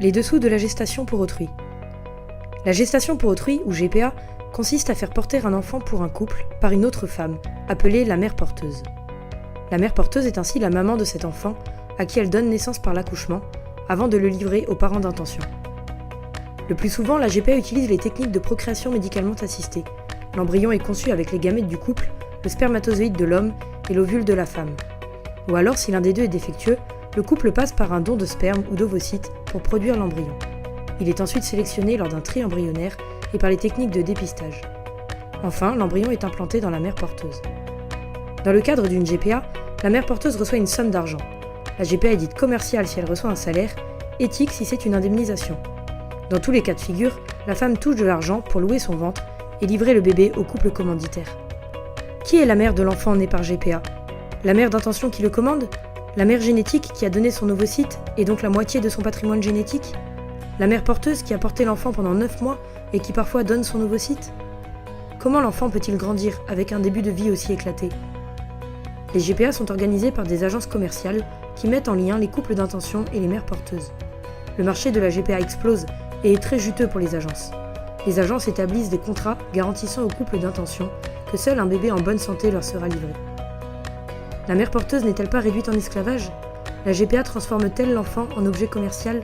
Les dessous de la gestation pour autrui. La gestation pour autrui, ou GPA, consiste à faire porter un enfant pour un couple par une autre femme, appelée la mère porteuse. La mère porteuse est ainsi la maman de cet enfant, à qui elle donne naissance par l'accouchement, avant de le livrer aux parents d'intention. Le plus souvent, la GPA utilise les techniques de procréation médicalement assistée. L'embryon est conçu avec les gamètes du couple, le spermatozoïde de l'homme et l'ovule de la femme. Ou alors, si l'un des deux est défectueux, le couple passe par un don de sperme ou d'ovocytes pour produire l'embryon. Il est ensuite sélectionné lors d'un tri embryonnaire et par les techniques de dépistage. Enfin, l'embryon est implanté dans la mère porteuse. Dans le cadre d'une GPA, la mère porteuse reçoit une somme d'argent. La GPA est dite commerciale si elle reçoit un salaire, éthique si c'est une indemnisation. Dans tous les cas de figure, la femme touche de l'argent pour louer son ventre et livrer le bébé au couple commanditaire. Qui est la mère de l'enfant né par GPA ? La mère d'intention qui le commande ? La mère génétique qui a donné son ovocyte et donc la moitié de son patrimoine génétique ? La mère porteuse qui a porté l'enfant pendant 9 mois et qui parfois donne son ovocyte ? Comment l'enfant peut-il grandir avec un début de vie aussi éclaté ? Les GPA sont organisées par des agences commerciales qui mettent en lien les couples d'intention et les mères porteuses. Le marché de la GPA explose et est très juteux pour les agences. Les agences établissent des contrats garantissant aux couples d'intention que seul un bébé en bonne santé leur sera livré. La mère porteuse n'est-elle pas réduite en esclavage ? La GPA transforme-t-elle l'enfant en objet commercial ?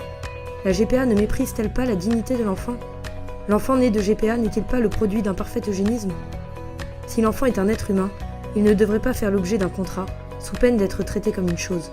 La GPA ne méprise-t-elle pas la dignité de l'enfant ? L'enfant né de GPA n'est-il pas le produit d'un parfait eugénisme ? Si l'enfant est un être humain, il ne devrait pas faire l'objet d'un contrat, sous peine d'être traité comme une chose.